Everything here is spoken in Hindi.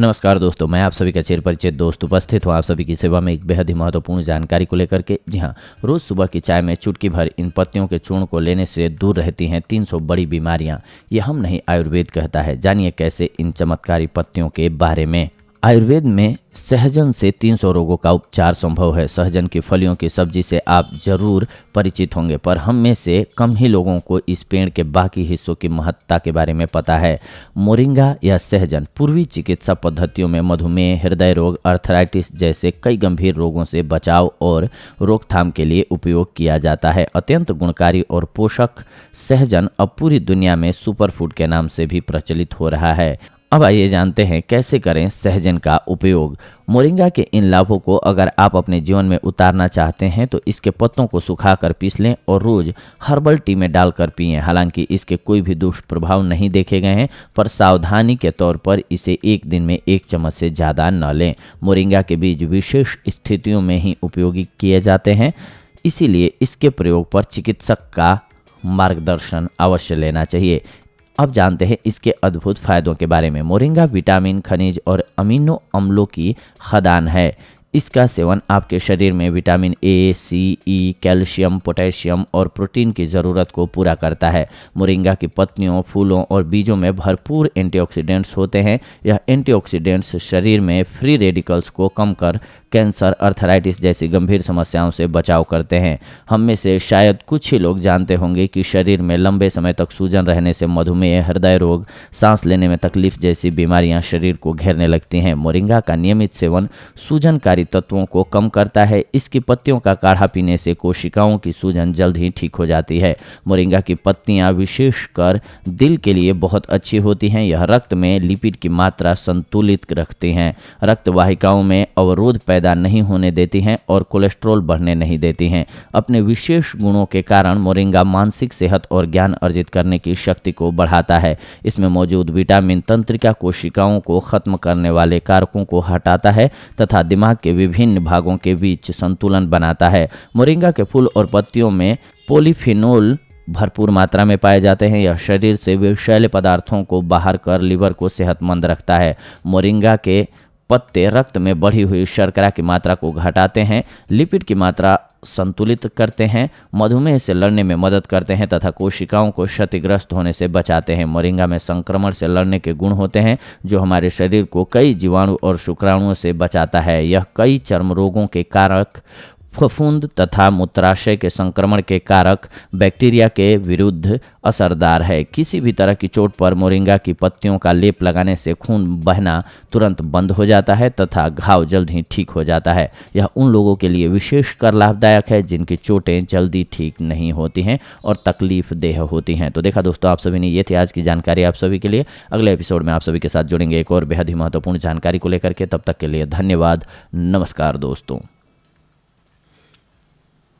नमस्कार दोस्तों, मैं आप सभी का चिर परिचित दोस्त उपस्थित हूँ आप सभी की सेवा में एक बेहद ही महत्वपूर्ण जानकारी को लेकर के। जी हाँ, रोज़ सुबह की चाय में चुटकी भर इन पत्तियों के चूर्ण को लेने से दूर रहती हैं 300 बड़ी बीमारियाँ। ये हम नहीं, आयुर्वेद कहता है। जानिए कैसे इन चमत्कारी पत्तियों के बारे में। आयुर्वेद में सहजन से 300 रोगों का उपचार संभव है। सहजन की फलियों की सब्जी से आप जरूर परिचित होंगे, पर हम में से कम ही लोगों को इस पेड़ के बाकी हिस्सों की महत्ता के बारे में पता है। मोरिंगा या सहजन पूर्वी चिकित्सा पद्धतियों में मधुमेह, हृदय रोग, अर्थराइटिस जैसे कई गंभीर रोगों से बचाव और रोकथाम के लिए उपयोग किया जाता है। अत्यंत गुणकारी और पोषक सहजन अब पूरी दुनिया में सुपरफूड के नाम से भी प्रचलित हो रहा है। अब आइए जानते हैं कैसे करें सहजन का उपयोग। मोरिंगा के इन लाभों को अगर आप अपने जीवन में उतारना चाहते हैं तो इसके पत्तों को सुखाकर पीस लें और रोज हर्बल टी में डालकर पिएं। हालांकि इसके कोई भी दुष्प्रभाव नहीं देखे गए हैं, पर सावधानी के तौर पर इसे एक दिन में 1 चम्मच से ज़्यादा न लें। मोरिंगा के बीज विशेष स्थितियों में ही उपयोगी किए जाते हैं, इसीलिए इसके प्रयोग पर चिकित्सक का मार्गदर्शन अवश्य लेना चाहिए। अब जानते हैं इसके अद्भुत फायदों के बारे में। मोरिंगा विटामिन, खनिज और अमीनो अम्लों की खदान है। इसका सेवन आपके शरीर में vitamin A, C, E, calcium, potassium और प्रोटीन की ज़रूरत को पूरा करता है। मोरिंगा की पत्तियों, फूलों और बीजों में भरपूर एंटीऑक्सीडेंट्स होते हैं। यह एंटीऑक्सीडेंट्स शरीर में फ्री रेडिकल्स को कम कर कैंसर, अर्थराइटिस जैसी गंभीर समस्याओं से बचाव करते हैं। हम में से शायद कुछ ही लोग जानते होंगे कि शरीर में लंबे समय तक सूजन रहने से मधुमेह, हृदय रोग, सांस लेने में तकलीफ जैसी बीमारियां शरीर को घेरने लगती हैं। मोरिंगा का नियमित सेवन सूजनकारी तत्वों को कम करता है। इसकी पत्तियों का काढ़ा पीने से कोशिकाओं की सूजन जल्द ही ठीक हो जाती है। मोरिंगा की पत्तियां विशेषकर दिल के लिए बहुत अच्छी होती हैं। यह रक्त में लिपिड की मात्रा संतुलित रखती हैं, रक्त वाहिकाओं में अवरोध पैदा नहीं होने देती हैं और कोलेस्ट्रॉल बढ़ने नहीं देती हैं। अपने विशेष गुणों के कारण मोरिंगा मानसिक सेहत और ज्ञान अर्जित करने की शक्ति को बढ़ाता है। इसमें मौजूद विटामिन तंत्रिका कोशिकाओं को खत्म करने वाले कारकों को हटाता है तथा दिमाग के विभिन्न भागों के बीच संतुलन बनाता है। मोरिंगा के फूल और पत्तियों में पॉलीफिनोल भरपूर मात्रा में पाए जाते हैं। यह शरीर से विषैले पदार्थों को बाहर कर लिवर को सेहतमंद रखता है। मोरिंगा के पत्ते रक्त में बढ़ी हुई शर्करा की मात्रा को घटाते हैं, लिपिड की मात्रा संतुलित करते हैं, मधुमेह से लड़ने में मदद करते हैं तथा कोशिकाओं को क्षतिग्रस्त होने से बचाते हैं। मोरिंगा में संक्रमण से लड़ने के गुण होते हैं जो हमारे शरीर को कई जीवाणु और शुक्राणुओं से बचाता है। यह कई चर्म रोगों के कारक, फफूंद तथा मूत्राशय के संक्रमण के कारक बैक्टीरिया के विरुद्ध असरदार है। किसी भी तरह की चोट पर मोरिंगा की पत्तियों का लेप लगाने से खून बहना तुरंत बंद हो जाता है तथा घाव जल्द ही ठीक हो जाता है। यह उन लोगों के लिए विशेषकर लाभदायक है जिनकी चोटें जल्दी ठीक नहीं होती हैं और तकलीफ देह होती हैं। तो देखा दोस्तों, आप सभी ने, ये थी आज की जानकारी आप सभी के लिए। अगले एपिसोड में आप सभी के साथ जुड़ेंगे एक और बेहद ही महत्वपूर्ण जानकारी को लेकर के। तब तक के लिए धन्यवाद। नमस्कार दोस्तों।